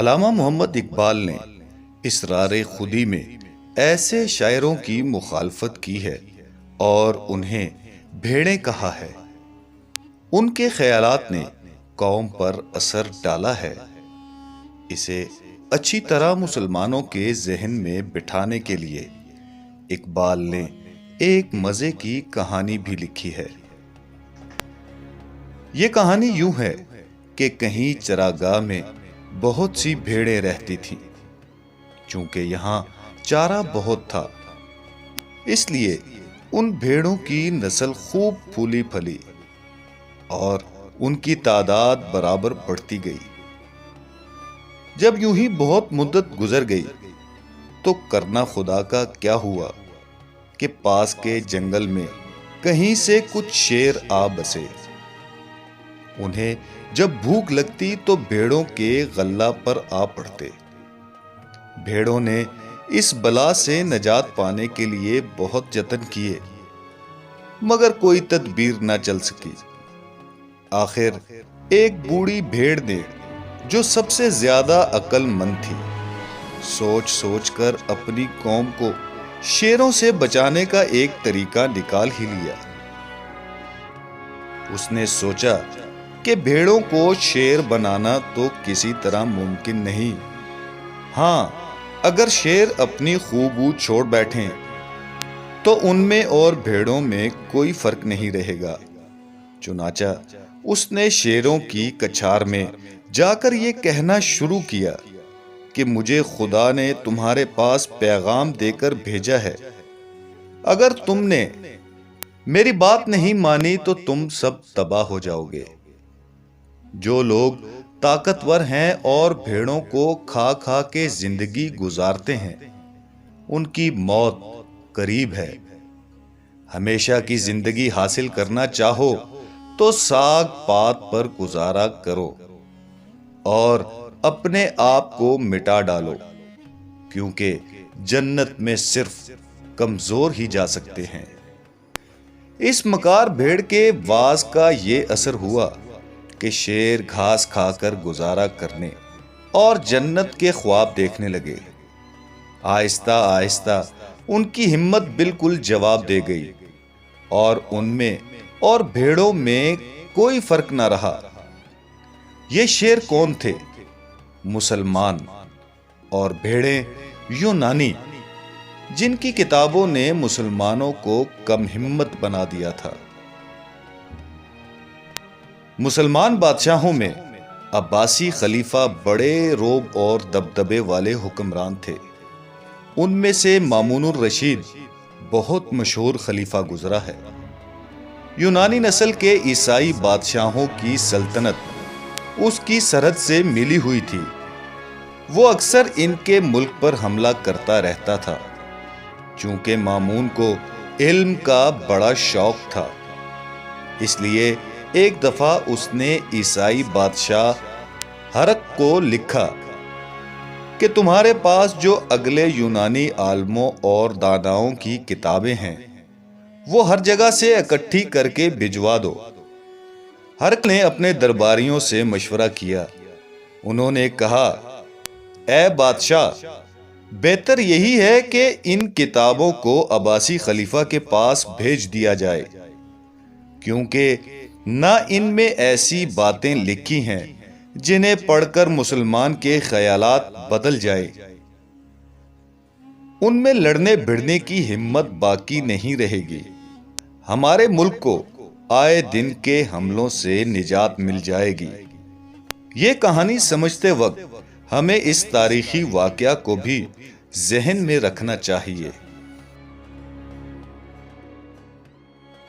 علامہ محمد اقبال نے اسرار خودی میں ایسے شاعروں کی مخالفت کی ہے اور انہیں بھیڑیں کہا ہے۔ ان کے خیالات نے قوم پر اثر ڈالا ہے۔ اسے اچھی طرح مسلمانوں کے ذہن میں بٹھانے کے لیے اقبال نے ایک مزے کی کہانی بھی لکھی ہے۔ یہ کہانی یوں ہے کہ کہیں چراگاہ میں بہت سی بھیڑیں رہتی تھیں۔ چونکہ یہاں چارہ بہت تھا، اس لیے ان بھیڑوں کی نسل خوب پھولی پھلی اور ان کی تعداد برابر بڑھتی گئی۔ جب یوں ہی بہت مدت گزر گئی تو کرنا خدا کا کیا ہوا کہ پاس کے جنگل میں کہیں سے کچھ شیر آ بسے۔ انہیں جب بھوک لگتی تو بھیڑوں کے غلہ پر آ پڑتے۔ بھیڑوں نے اس بلا سے نجات پانے کے لیے بہت جتن کیے، مگر کوئی تدبیر نہ چل سکی۔ آخر ایک بوڑھی بھیڑ نے، جو سب سے زیادہ عقل مند تھی، سوچ سوچ کر اپنی قوم کو شیروں سے بچانے کا ایک طریقہ نکال ہی لیا۔ اس نے سوچا کہ بھیڑوں کو شیر بنانا تو کسی طرح ممکن نہیں۔ ہاں، اگر شیر اپنی خوبو چھوڑ بیٹھیں تو ان میں اور بھیڑوں میں کوئی فرق نہیں رہے گا۔ چنانچہ اس نے شیروں کی کچھار میں جا کر یہ کہنا شروع کیا کہ مجھے خدا نے تمہارے پاس پیغام دے کر بھیجا ہے۔ اگر تم نے میری بات نہیں مانی تو تم سب تباہ ہو جاؤ گے۔ جو لوگ طاقتور ہیں اور بھیڑوں کو کھا کھا کے زندگی گزارتے ہیں، ان کی موت قریب ہے۔ ہمیشہ کی زندگی حاصل کرنا چاہو تو ساگ پات پر گزارا کرو اور اپنے آپ کو مٹا ڈالو، کیونکہ جنت میں صرف کمزور ہی جا سکتے ہیں۔ اس مکار بھیڑ کے واز کا یہ اثر ہوا کہ شیر گھاس کھا کر گزارا کرنے اور جنت کے خواب دیکھنے لگے۔ آہستہ آہستہ ان کی ہمت بالکل جواب دے گئی اور ان میں اور بھیڑوں میں کوئی فرق نہ رہا۔ یہ شیر کون تھے؟ مسلمان، اور بھیڑیں یونانی، جن کی کتابوں نے مسلمانوں کو کم ہمت بنا دیا تھا۔ مسلمان بادشاہوں میں عباسی خلیفہ بڑے روب اور دبدبے والے حکمران تھے۔ ان میں سے مامون الرشید بہت مشہور خلیفہ گزرا ہے۔ یونانی نسل کے عیسائی بادشاہوں کی سلطنت اس کی سرحد سے ملی ہوئی تھی۔ وہ اکثر ان کے ملک پر حملہ کرتا رہتا تھا، چونکہ مامون کو علم کا بڑا شوق تھا۔ اس لیے ایک دفعہ اس نے عیسائی بادشاہ ہرق کو لکھا کہ تمہارے پاس جو اگلے یونانی عالموں اور داناؤں کی کتابیں ہیں، وہ ہر جگہ سے اکٹھی کر کے بھجوا دو۔ ہرق نے اپنے درباریوں سے مشورہ کیا۔ انہوں نے کہا، اے بادشاہ، بہتر یہی ہے کہ ان کتابوں کو عباسی خلیفہ کے پاس بھیج دیا جائے، کیونکہ نہ ان میں ایسی باتیں لکھی ہیں جنہیں پڑھ کر مسلمان کے خیالات بدل جائے۔ ان میں لڑنے بھڑنے کی ہمت باقی نہیں رہے گی۔ ہمارے ملک کو آئے دن کے حملوں سے نجات مل جائے گی۔ یہ کہانی سمجھتے وقت ہمیں اس تاریخی واقعہ کو بھی ذہن میں رکھنا چاہیے۔